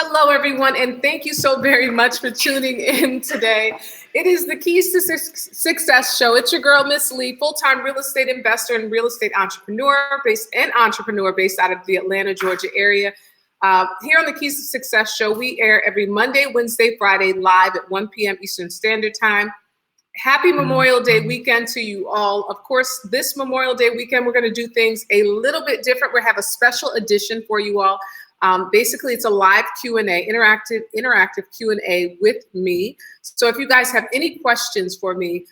Hello, everyone, and thank you so very much for tuning in today. It is the Keys to Success show. It's your girl, Miss Lee, full-time real estate investor and real estate entrepreneur based out of the Atlanta, Georgia area. Here on the Keys to Success show, we air every Monday, Wednesday, Friday, live at 1 p.m. Eastern Standard Time. Happy Memorial Day weekend to you all. Of course, this Memorial Day weekend, we're going to do things a little bit different. We have a special edition for you all. Basically, it's a live Q&A, interactive Q&A with me. So if you guys have any questions for me,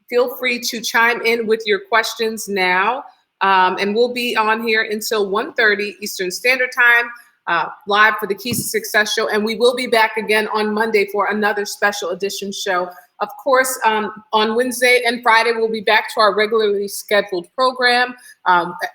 feel free to chime in with your questions now. And we'll be on here until 1:30 Eastern Standard Time, live for the Keys to Success show. And we will be back again on Monday for another special edition show. Of course, on Wednesday and Friday, we'll be back to our regularly scheduled program,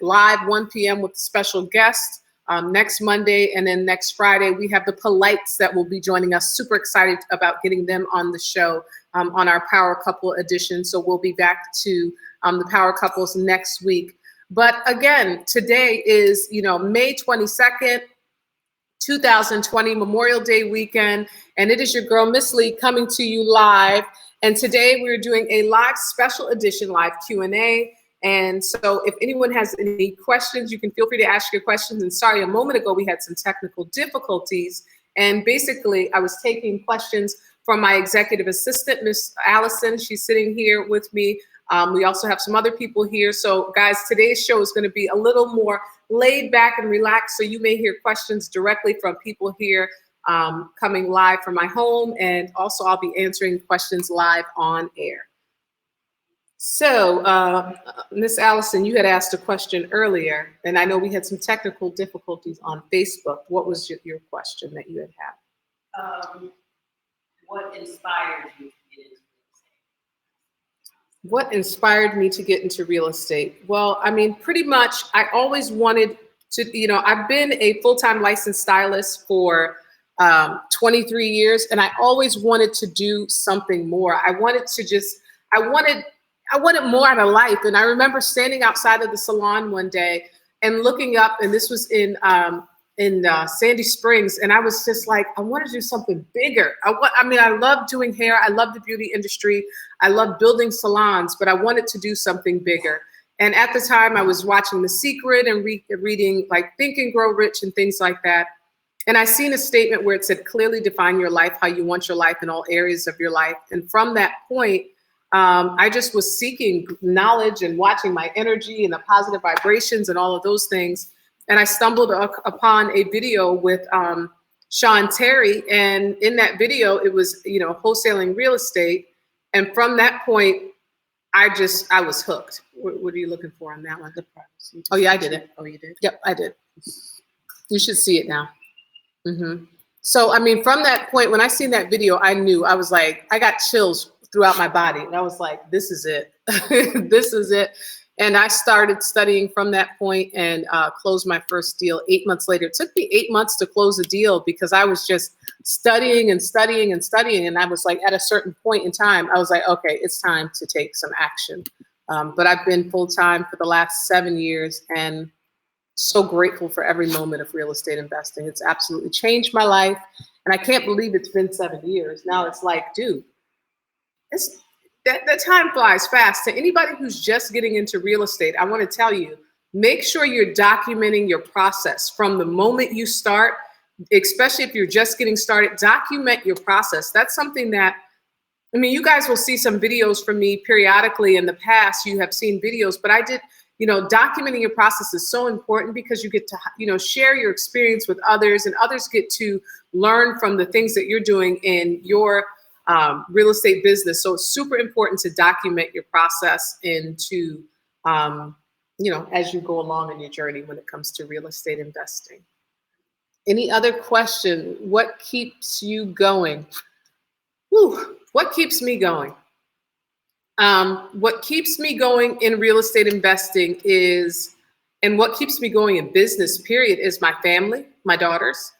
live 1 p.m. with special guests. Next Monday and then next Friday, we have the Polites that will be joining us. Super excited about getting them on the show on our Power Couple edition. So we'll be back to the Power Couples next week. But again, today is, May 22nd, 2020, Memorial Day weekend. And it is your girl, Miss Lee, coming to you live. And today we're doing a live special edition live Q&A. And so if anyone has any questions, you can feel free to ask your questions. And sorry, a moment ago, we had some technical difficulties. And basically, I was taking questions from my executive assistant, Miss Allison. She's sitting here with me. We also have some other people here. So guys, today's show is going to be a little more laid back and relaxed. So you may hear questions directly from people here coming live from my home. And also I'll be answering questions live on air. So, Miss Allison, you had asked a question earlier, and I know we had some technical difficulties on Facebook. What was your question that you had? What inspired you to get into real estate? What inspired me to get into real estate? Well, I mean, pretty much, I always wanted to, I've been a full-time licensed stylist for 23 years, and I always wanted to do something more. I wanted more out of life. And I remember standing outside of the salon one day and looking up, and this was in Sandy Springs. And I was just like, I want to do something bigger. I love doing hair. I love the beauty industry. I love building salons, but I wanted to do something bigger. And at the time I was watching The Secret and reading like Think and Grow Rich and things like that. And I seen a statement where it said, clearly define your life, how you want your life in all areas of your life. And from that point, I just was seeking knowledge and watching my energy and the positive vibrations and all of those things. And I stumbled upon a video with Sean Terry. And in that video, it was, wholesaling real estate. And from that point, I was hooked. What are you looking for on that one? The privacy. Oh, yeah, I did it. Oh, you did? Yep, I did. You should see it now. Mm-hmm. So, from that point, when I seen that video, I knew. I was like, I got chills throughout my body. And I was like, this is it. This is it. And I started studying from that point and closed my first deal 8 months later. It took me 8 months to close a deal because I was just studying and studying and studying. And I was like, at a certain point in time, I was like, okay, it's time to take some action. But I've been full-time for the last 7 years and so grateful for every moment of real estate investing. It's absolutely changed my life. And I can't believe it's been 7 years. Now it's like, dude, that time flies fast. To anybody who's just getting into real estate, I want to tell you, make sure you're documenting your process from the moment you start, especially if you're just getting started. Document your process. That's something that, you guys will see some videos from me periodically in the past. You have seen videos, but I did, documenting your process is so important because you get to, share your experience with others, and others get to learn from the things that you're doing in your real estate business. So it's super important to document your process into, as you go along in your journey when it comes to real estate investing. Any other question? What keeps you going? What keeps me going? What keeps me going in real estate investing is, and what keeps me going in business, period, is my family, my daughters.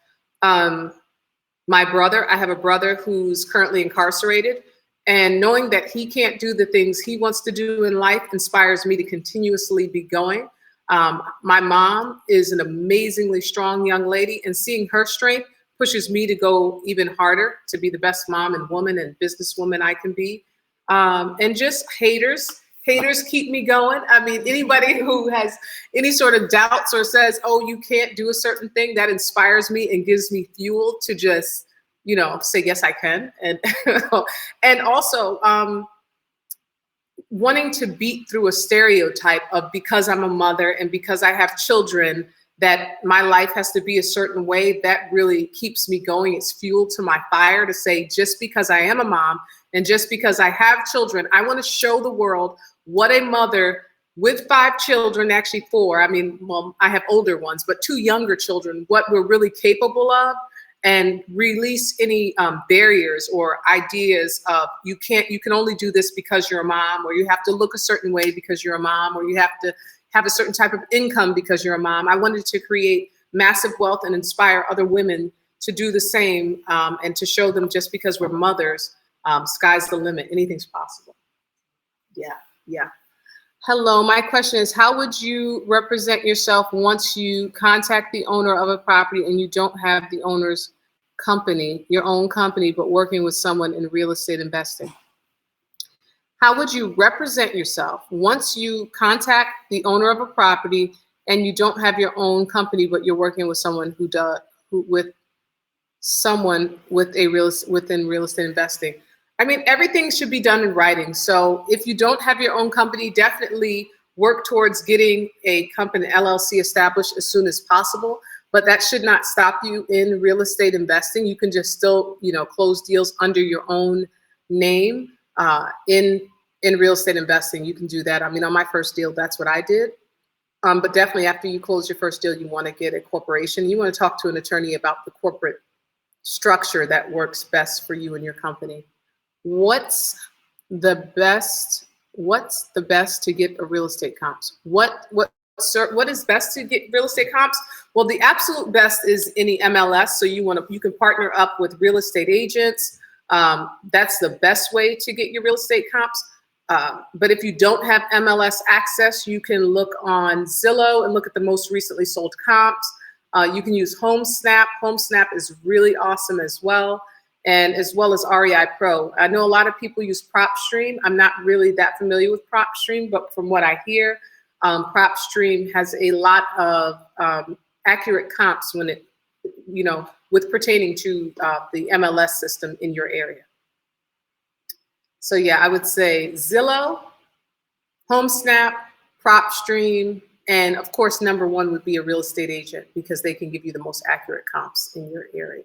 My brother, I have a brother who's currently incarcerated, and knowing that he can't do the things he wants to do in life inspires me to continuously be going. My mom is an amazingly strong young lady, and seeing her strength pushes me to go even harder to be the best mom and woman and businesswoman I can be. And just haters keep me going. I mean, anybody who has any sort of doubts or says, oh, you can't do a certain thing, that inspires me and gives me fuel to just, say, yes, I can. And, and also wanting to beat through a stereotype of, because I'm a mother and because I have children, that my life has to be a certain way. That really keeps me going. It's fuel to my fire to say, just because I am a mom and just because I have children, I want to show the world what a mother with 5 children, actually 4. I mean, well, I have older ones, but 2 younger children, what we're really capable of, and release any barriers or ideas of you can only do this because you're a mom, or you have to look a certain way because you're a mom, or you have to have a certain type of income because you're a mom. I wanted to create massive wealth and inspire other women to do the same, and to show them just because we're mothers, sky's the limit. Anything's possible. Yeah. Hello, my question is, how would you represent yourself once you contact the owner of a property and you don't have the owner's company, your own company, but working with someone in real estate investing? How would you represent yourself once you contact the owner of a property and you don't have your own company, but you're working with someone within real estate investing? I mean, everything should be done in writing. So if you don't have your own company, definitely work towards getting a company, LLC, established as soon as possible. But that should not stop you in real estate investing. You can just still, close deals under your own name in real estate investing. You can do that. I mean, on my first deal, that's what I did. But definitely after you close your first deal, you want to get a corporation. You want to talk to an attorney about the corporate structure that works best for you and your company. What's the best to get a real estate comps? What is best to get real estate comps? Well, the absolute best is any MLS. So you can partner up with real estate agents. That's the best way to get your real estate comps. But if you don't have MLS access, you can look on Zillow and look at the most recently sold comps. You can use HomeSnap. HomeSnap is really awesome as well. And as well as REI Pro. I know a lot of people use PropStream. I'm not really that familiar with PropStream, but from what I hear, PropStream has a lot of accurate comps when it, with pertaining to the MLS system in your area. So yeah, I would say Zillow, HomeSnap, PropStream, and of course, #1 would be a real estate agent because they can give you the most accurate comps in your area.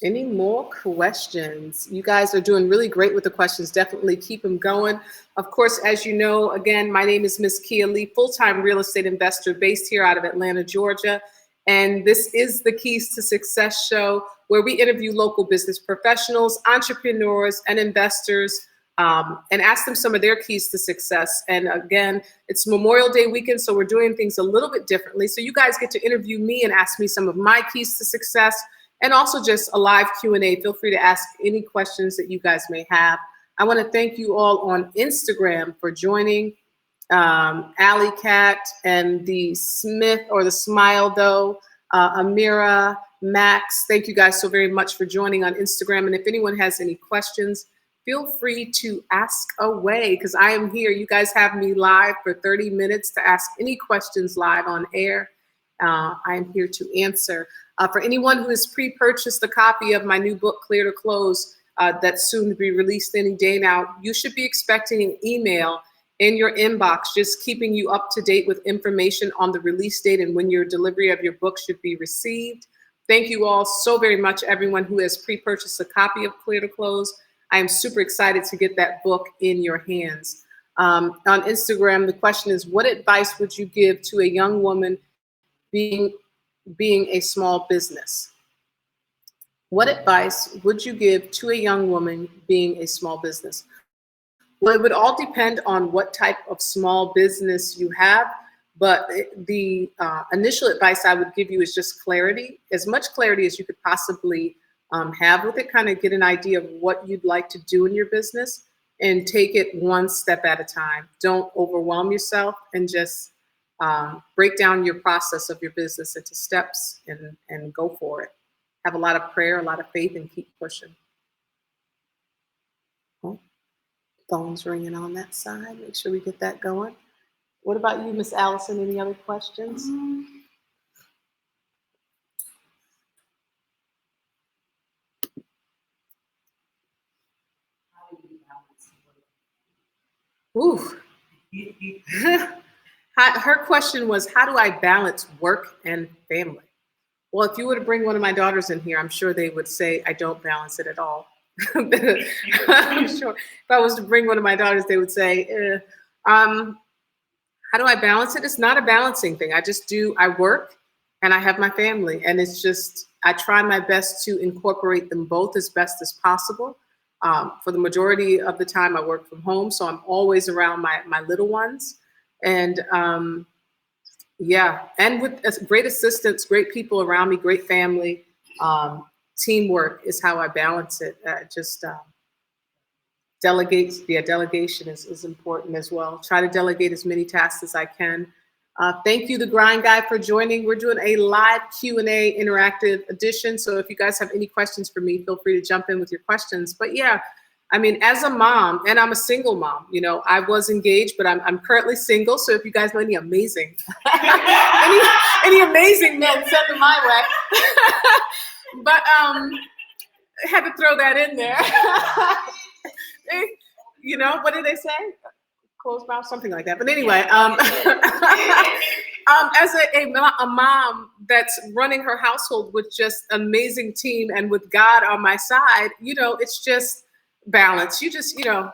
Any more questions? You guys are doing really great with the questions. Definitely keep them going. Of course, as you know, again, my name is Miss Kia Lee, full-time real estate investor based here out of Atlanta, Georgia. And this is the Keys to Success show, where we interview local business professionals, entrepreneurs, and investors, and ask them some of their keys to success. And again, it's Memorial Day weekend, so we're doing things a little bit differently. So you guys get to interview me and ask me some of my keys to success, and also just a live Q&A. Feel free to ask any questions that you guys may have. I want to thank you all on Instagram for joining. Alley Cat and the Smith or the Smile Though, Amira, Max, thank you guys so very much for joining on Instagram. And if anyone has any questions, feel free to ask away because I am here. You guys have me live for 30 minutes to ask any questions live on air. I am here to answer. For anyone who has pre-purchased a copy of my new book, Clear to Close, that's soon to be released any day now, you should be expecting an email in your inbox, just keeping you up to date with information on the release date and when your delivery of your book should be received. Thank you all so very much, everyone who has pre-purchased a copy of Clear to Close. I am super excited to get that book in your hands. On Instagram, the question is, what advice would you give to a young woman being a small business? What advice would you give to a young woman being a small business? Well, it would all depend on what type of small business you have, but the initial advice I would give you is just clarity, as much clarity as you could possibly have with it. Kind of get an idea of what you'd like to do in your business and take it one step at a time. Don't overwhelm yourself and just break down your process of your business into steps and go for it. Have a lot of prayer, a lot of faith, and keep pushing. Oh, phone's ringing on that side. Make sure we get that going. What about you, Miss Allison? Any other questions? How do you balance Ooh. Her question was, how do I balance work and family? Well, if you were to bring one of my daughters in here, I'm sure they would say I don't balance it at all. I'm sure if I was to bring one of my daughters, they would say, how do I balance it? It's not a balancing thing. I work and I have my family. And it's just, I try my best to incorporate them both as best as possible. For the majority of the time, I work from home. So I'm always around my little ones. And yeah, and with great assistance, great people around me, great family. Teamwork is how I balance it. Delegation is important as well. Try to delegate as many tasks as I can. Thank you, The Grind Guy, for joining. We're doing a live Q&A interactive edition. So if you guys have any questions for me, feel free to jump in with your questions. But yeah, I mean, as a mom, and I'm a single mom, you know, I was engaged, but I'm currently single. So if you guys know any amazing, any amazing men, send them my way. But I had to throw that in there. You know, what did they say? Closed mouth, something like that. But anyway, as a mom that's running her household with just amazing team and with God on my side, you know, it's just balance. You just, you know,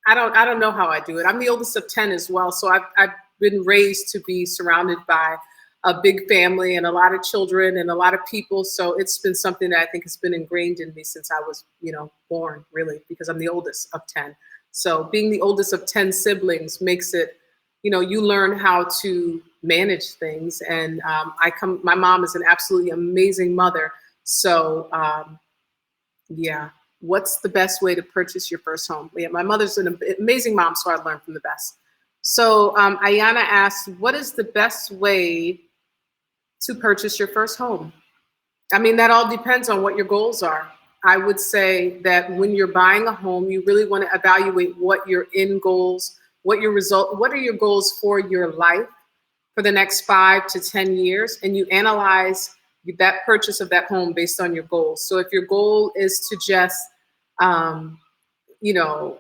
I don't know how I do it. I'm the oldest of 10 as well. So I've been raised to be surrounded by a big family and a lot of children and a lot of people. So it's been something that I think has been ingrained in me since I was, you know, born, really, because I'm the oldest of 10. So being the oldest of 10 siblings makes it, you know, you learn how to manage things. And my mom is an absolutely amazing mother. So yeah, what's the best way to purchase your first home? Yeah, my mother's an amazing mom, so I learned from the best. So Ayana asked, what is the best way to purchase your first home? I mean, that all depends on what your goals are. I would say that when you're buying a home, you really want to evaluate what your end goals, what are your goals for your life for the next 5 to 10 years, and you analyze that purchase of that home based on your goals. So if your goal is to just, you know,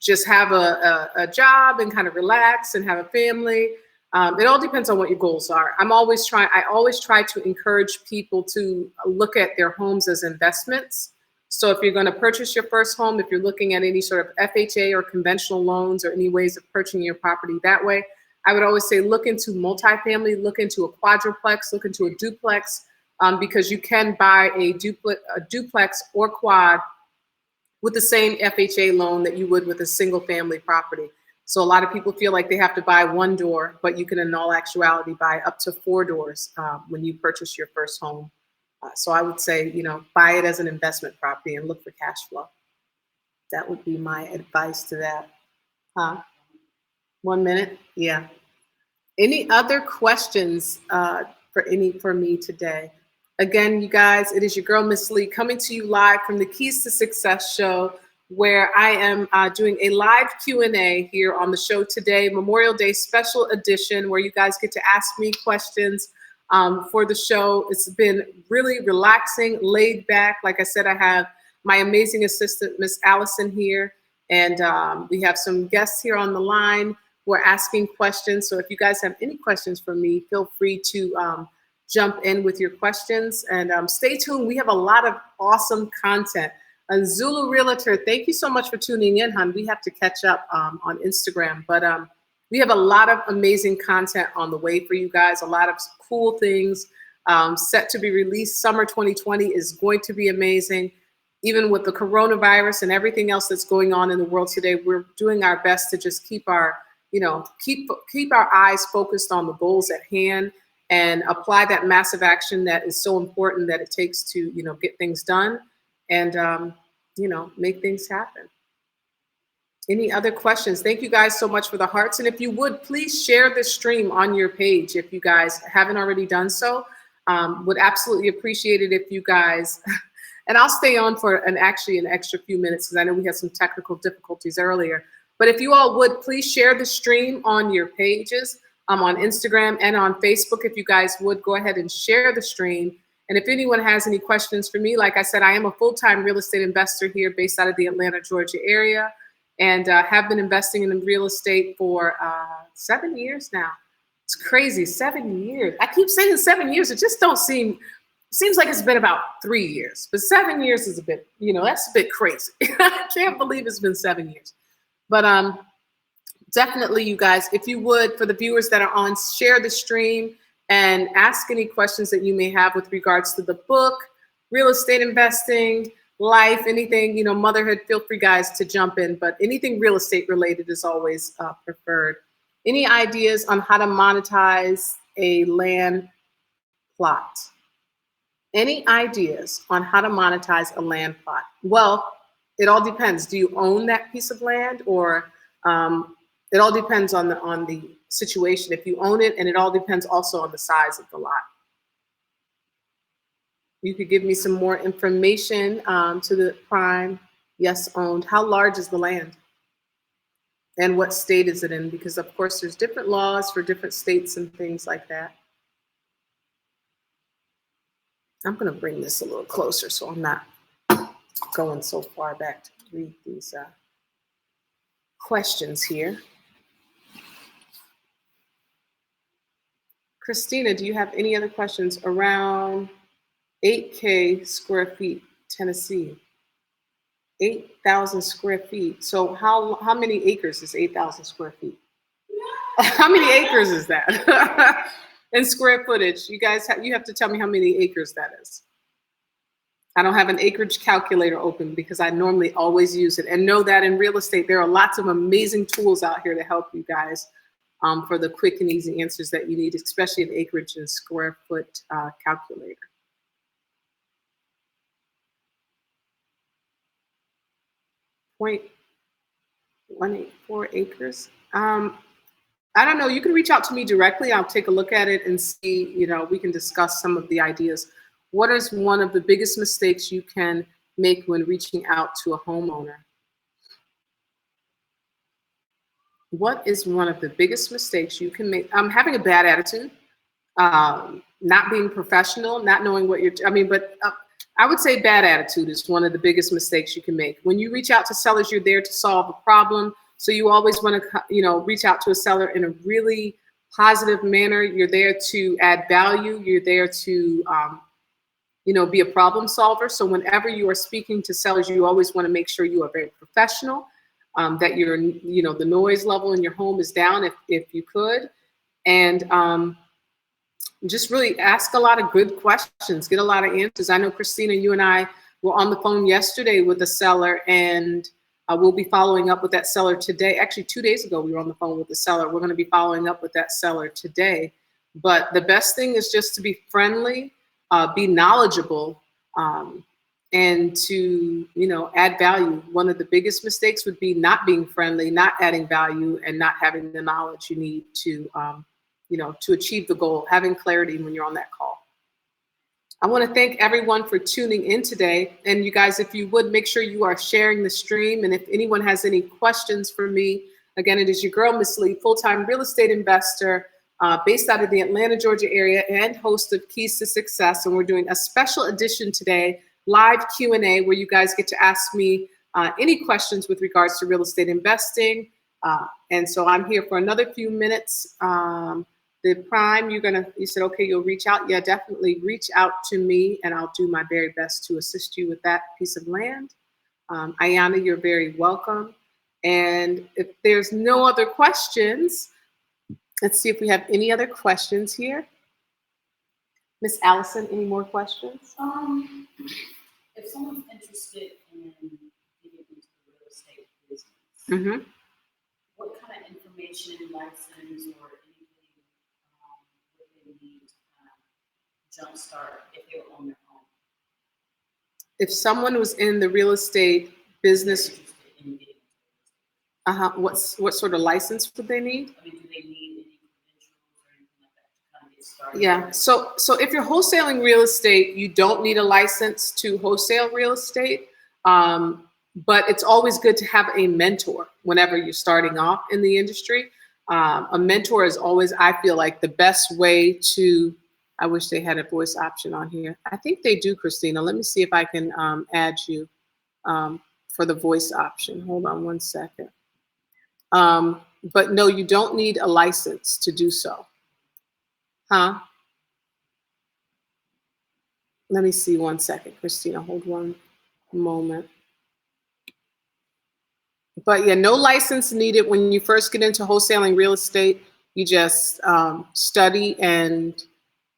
just have a job and kind of relax and have a family, it all depends on what your goals are. I always try to encourage people to look at their homes as investments. So if you're going to purchase your first home, if you're looking at any sort of FHA or conventional loans or any ways of purchasing your property that way, I would always say look into multifamily, look into a quadruplex, look into a duplex, because you can buy a duplex or quad with the same FHA loan that you would with a single family property. So a lot of people feel like they have to buy one door, but you can in all actuality buy up to 4 doors when you purchase your first home. So I would say, you know, buy it as an investment property and look for cash flow. That would be my advice to that. 1 minute? Yeah. Any other questions for me today? Again, you guys, it is your girl, Miss Lee, coming to you live from the Keys to Success show, where I am doing a live Q&A here on the show today, Memorial Day special edition, where you guys get to ask me questions for the show. It's been really relaxing, laid back. Like I said, I have my amazing assistant, Miss Allison, here, and we have some guests here on the line who are asking questions. So if you guys have any questions for me, feel free to jump in with your questions, and stay tuned. We have a lot of awesome content. And Zulu Realtor, thank you so much for tuning in, hon. We have to catch up on Instagram, but we have a lot of amazing content on the way for you guys, a lot of cool things set to be released. Summer 2020 is going to be amazing. Even with the coronavirus and everything else that's going on in the world today, we're doing our best to just keep our eyes focused on the goals at hand and apply that massive action that is so important that it takes to, get things done and, make things happen. Any other questions? Thank you guys so much for the hearts. And if you would, please share the stream on your page if you guys haven't already done so. Would absolutely appreciate it if you guys, and I'll stay on for an extra few minutes because I know we had some technical difficulties earlier. But if you all would, please share the stream on your pages, on Instagram and on Facebook. If you guys would, go ahead and share the stream. And if anyone has any questions for me, like I said, I am a full-time real estate investor here based out of the Atlanta, Georgia area, and have been investing in real estate for 7 years now. It's crazy, 7 years. I keep saying 7 years. It just don't seem, seems like it's been about 3 years, but 7 years is a bit, you know, that's a bit crazy. I can't believe it's been 7 years. But definitely, you guys, if you would, for the viewers that are on, share the stream and ask any questions that you may have with regards to the book, real estate investing, life, anything, you know, motherhood, feel free guys to jump in, but anything real estate related is always preferred. Any ideas on how to monetize a land plot? Any ideas on how to monetize a land plot? Well, it all depends. Do you own that piece of land, or it all depends on the situation. If you own it, and it all depends also on the size of the lot. You could give me some more information to the prime. Yes, owned. How large is the land? And what state is it in? Because of course there's different laws for different states and things like that. I'm gonna bring this a little closer so I'm not going so far back to read these questions here. Christina, do you have any other questions around 8K square feet, Tennessee? 8,000 square feet. So how many acres is 8,000 square feet? How many acres is that? In square footage, you guys you have to tell me how many acres that is. I don't have an acreage calculator open because I normally always use it. And know that in real estate, there are lots of amazing tools out here to help you guys for the quick and easy answers that you need, especially an acreage and square foot calculator. 0.184 acres. I don't know. You can reach out to me directly. I'll take a look at it and see, you know, we can discuss some of the ideas. What is one of the biggest mistakes you can make when reaching out to a homeowner? What is one of the biggest mistakes you can make? Having a bad attitude, not being professional, not knowing what you're, I would say bad attitude is one of the biggest mistakes you can make. When you reach out to sellers, you're there to solve a problem. So you always want to, you know, reach out to a seller in a really positive manner. You're there to add value. You're there to, you know, be a problem solver. So whenever you are speaking to sellers, you always want to make sure you are very professional, that your, you know, the noise level in your home is down if you could. And just really ask a lot of good questions, get a lot of answers. I know, Christina, you and I were on the phone yesterday with a seller, and we'll be following up with that seller today. Actually, 2 days ago, we were on the phone with the seller. We're going to be following up with that seller today. But the best thing is just to be friendly, be knowledgeable, and to, you know, add value. One of the biggest mistakes would be not being friendly, not adding value, and not having the knowledge you need to, you know, to achieve the goal, having clarity when you're on that call. I want to thank everyone for tuning in today. And you guys, if you would, make sure you are sharing the stream. And if anyone has any questions for me, again, it is your girl, Miss Lee, full-time real estate investor based out of the Atlanta, Georgia area, and host of Keys to Success. And we're doing a special edition today, live Q&A, where you guys get to ask me any questions with regards to real estate investing. And so I'm here for another few minutes. The prime, you said, okay, you'll reach out. Yeah, definitely reach out to me and I'll do my very best to assist you with that piece of land. Ayana, you're very welcome. And if there's no other questions, let's see if we have any other questions here. Miss Allison, any more questions? If someone's interested in getting into the real estate business, what kind of information, license, or jumpstart if they were on their own? If someone was in the real estate business, What sort of license would they need? I mean, do they need any credentials or anything like that to kind of get started? Yeah. So if you're wholesaling real estate, you don't need a license to wholesale real estate. But it's always good to have a mentor whenever you're starting off in the industry. A mentor is always, I feel like, the best way to. I wish they had a voice option on here. I think they do, Christina. Let me see if I can add you for the voice option. Hold on one second. But no, you don't need a license to do so. Huh? Let me see one second, Christina. Hold one moment. But yeah, no license needed when you first get into wholesaling real estate. You just study and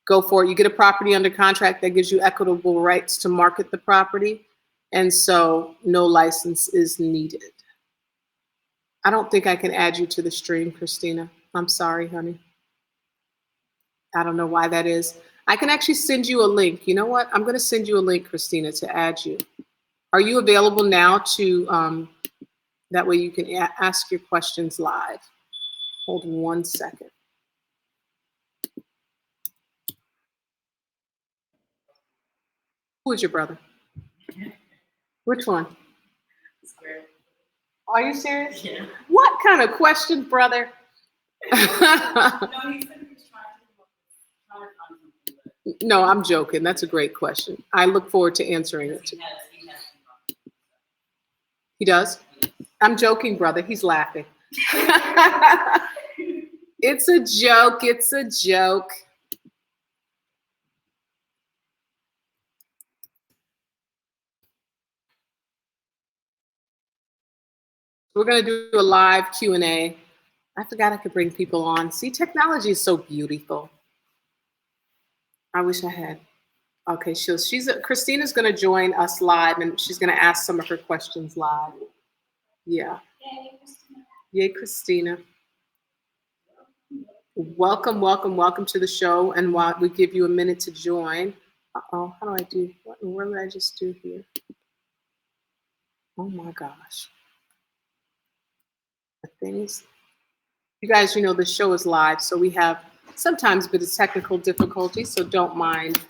go for it. You get a property under contract that gives you equitable rights to market the property. And so no license is needed. I don't think I can add you to the stream, Christina. I'm sorry, honey. I don't know why that is. I can actually send you a link. You know what? I'm going to send you a link, Christina, to add you. Are you available now to, that way you can ask your questions live? Hold on one second. Who is your brother? Which one? Are you serious? Yeah. What kind of question, brother? No, he said he was trying to find something, but No, I'm joking. That's a great question. I look forward to answering it. he has some problems. He does? I'm joking, brother. He's laughing. It's a joke. It's a joke. We're going to do a live Q&A. I forgot I could bring people on. See, technology is so beautiful. I wish I had. Okay, Christina's going to join us live, and she's going to ask some of her questions live. Yeah. Yay, Christina. Welcome, welcome, welcome to the show. And while we give you a minute to join. Uh-oh, how do I do? What did I just do here? Oh my gosh. The things. You guys, you know, the show is live, so we have sometimes a bit of technical difficulty, so don't mind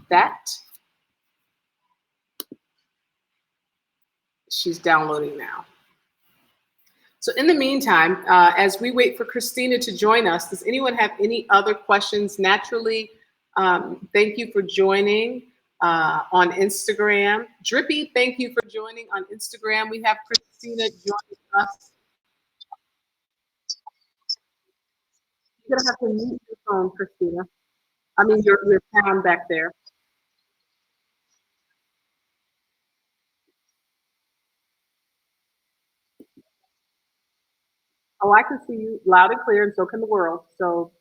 that. She's downloading now. So in the meantime, as we wait for Christina to join us, does anyone have any other questions? Naturally, thank you for joining on Instagram. Drippy, thank you for joining on Instagram. We have Christina joining us. You're gonna have to mute your phone, Christina. I mean, your sound back there. Oh, I can see you loud and clear, and so can the world. So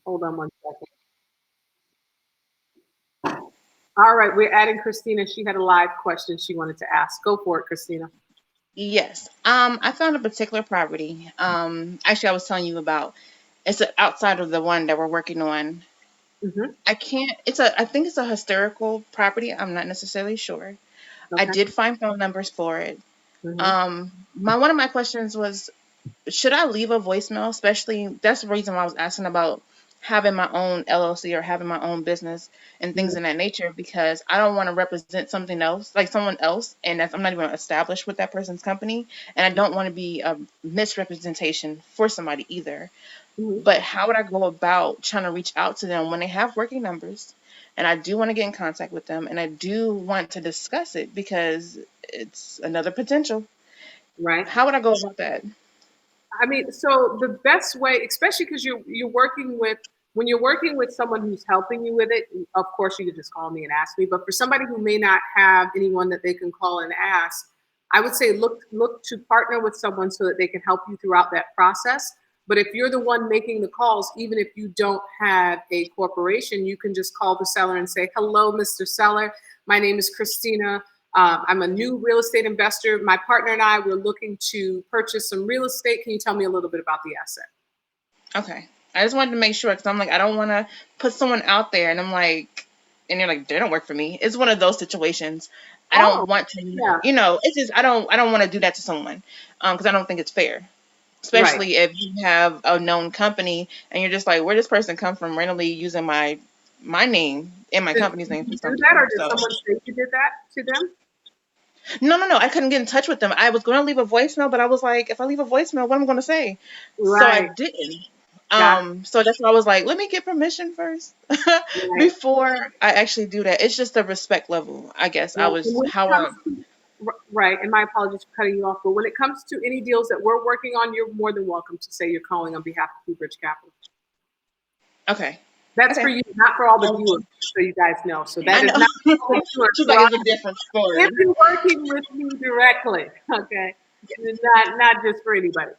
hold on one second. All right, we're adding Christina. She had a live question she wanted to ask. Go for it, Christina. Yes. I found a particular property. Actually, I was telling you about. It's outside of the one that we're working on. Mm-hmm. I can't. I think it's a historical property. I'm not necessarily sure. I Okay. did find phone numbers for it. Mm-hmm. One of my questions was, should I leave a voicemail? Especially, that's the reason why I was asking about having my own LLC or having my own business and things in that nature, because I don't want to represent something else, like someone else, and I'm not even established with that person's company, and I don't want to be a misrepresentation for somebody either. Mm-hmm. But how would I go about trying to reach out to them when they have working numbers? And I do want to get in contact with them, and I do want to discuss it because it's another potential. Right. How would I go about that? I mean, so the best way, especially because you're working with, when you're working with someone who's helping you with it, of course you could just call me and ask me. But for somebody who may not have anyone that they can call and ask, I would say look to partner with someone so that they can help you throughout that process. But if you're the one making the calls, even if you don't have a corporation, you can just call the seller and say, "Hello, Mr. Seller. My name is Christina. I'm a new real estate investor. My partner and I, we're looking to purchase some real estate. Can you tell me a little bit about the asset?" Okay. I just wanted to make sure because I'm like, I don't want to put someone out there and I'm like, and you're like, they don't work for me. It's one of those situations. I Oh, don't want to, yeah, it's just I don't want to do that to someone, because I don't think it's fair. right. Especially if you have a known company and you're just like, where does this person come from randomly using my name and my Did company's name you for do that, or something. did So someone say you did that to them? no, I couldn't get in touch with them. I was going to leave a voicemail, but I was like, if I leave a voicemail, what am I going to say? So I Right. didn't. Got So that's why I was like, let me get permission first it. Right. before I actually do that. It's just the respect level, I guess. I Right. And was when it how comes to, right, and my apologies for cutting you off, but when it comes to any deals that we're working on, you're more than welcome to say you're calling on behalf of Bridge Capital. okay, That's for okay. you, not for all the viewers, so you guys know. So that I is know. not for all the viewers. She's like, We're it's a different if story. you're working with me directly, okay, not just for anybody.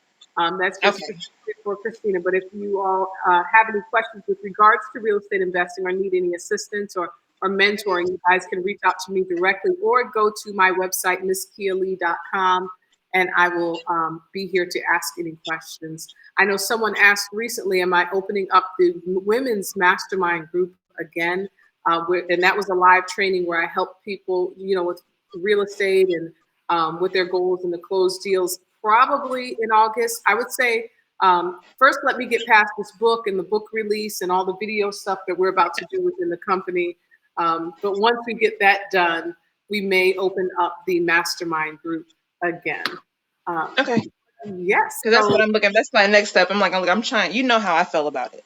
That's just Okay, specific for Christina. But if you all have any questions with regards to real estate investing or need any assistance or mentoring, you guys can reach out to me directly or go to my website, misskialee.com, and I will be here to ask any questions. I know someone asked recently, am I opening up the women's mastermind group again? And that was a live training where I helped people, with real estate and with their goals and the closed deals. Probably in August, I would say. First, let me get past this book and the book release and all the video stuff that we're about to do within the company. But once we get that done, we may open up the mastermind group again. Um, okay. yes. Because that's what So I'm looking. That's my next step. I'm like, I'm trying. You know how I feel about it,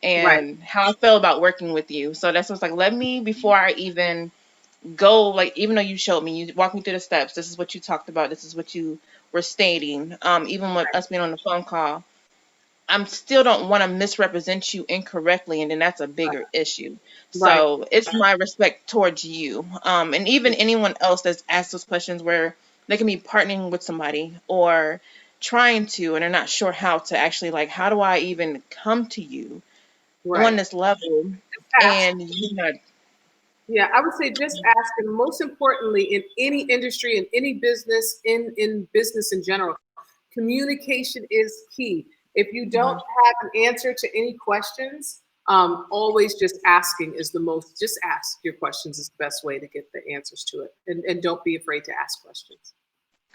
right, and how I feel about working with you. So that's what's like. Let me before I even go. Like, even though you showed me, you walked me through the steps. This is what you talked about. This is what you were stating. Even with us being on the phone call, I'm still don't want to misrepresent you incorrectly, and then that's a bigger issue. right, So it's my respect towards you, and even anyone else that's asked those questions where they can be partnering with somebody or trying to, and they're not sure how to actually like, how do I even come to you on right. this level, Ask. and you not Yeah, I would say just ask, and most importantly, in any industry, in any business, in business in general, communication is key. If you don't Mhm. have an answer to any questions, always just asking is the most. Just ask your questions is the best way to get the answers to it, and don't be afraid to ask questions.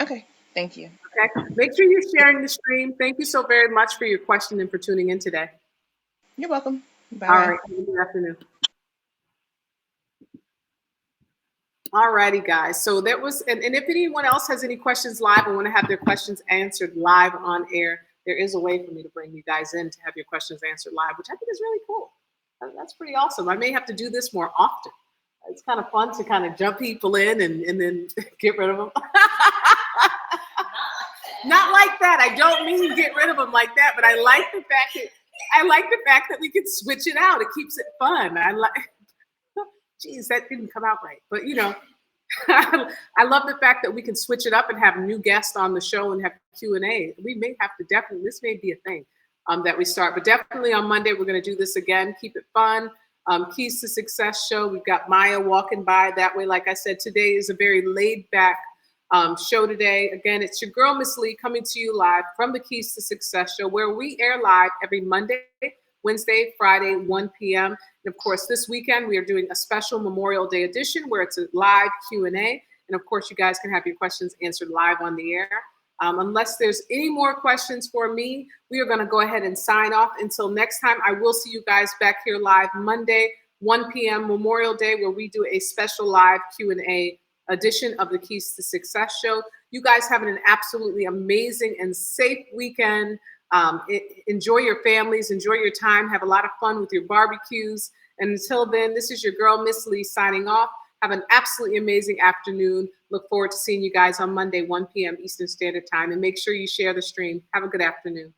Okay, thank you. Okay, make sure you're sharing the stream. Thank you so very much for your question and for tuning in today. You're welcome. Bye All bye. right, have a good afternoon. All righty, guys. So that was, and if anyone else has any questions live and want to have their questions answered live on air, there is a way for me to bring you guys in to have your questions answered live, which I think is really cool. That's pretty awesome. I may have to do this more often. It's kind of fun to kind of jump people in and then get rid of them. Not like that. I don't mean get rid of them like that, but I like the fact that we can switch it out. It keeps it fun. I like. Geez, that didn't come out right, but I love the fact that we can switch it up and have new guests on the show and have Q&A. We may have to definitely, this may be a thing that we start, but definitely on Monday, we're going to do this again. Keep it fun. Keys to Success show. We've got Maya walking by that way. Like I said, today is a very laid back show today. Again, it's your girl, Miss Lee, coming to you live from the Keys to Success show, where we air live every Monday, Wednesday, Friday, 1 p.m. And of course, this weekend we are doing a special Memorial Day edition where it's a live Q&A. And of course, you guys can have your questions answered live on the air. Unless there's any more questions for me, we are going to go ahead and sign off. Until next time, I will see you guys back here live Monday, 1 p.m. Memorial Day, where we do a special live Q&A edition of the Keys to Success show. You guys have an absolutely amazing and safe weekend. Enjoy your families, enjoy your time, have a lot of fun with your barbecues. And until then, this is your girl, Miss Lee, signing off. Have an absolutely amazing afternoon. Look forward to seeing you guys on Monday, 1 p.m. Eastern Standard Time. And make sure you share the stream. Have a good afternoon.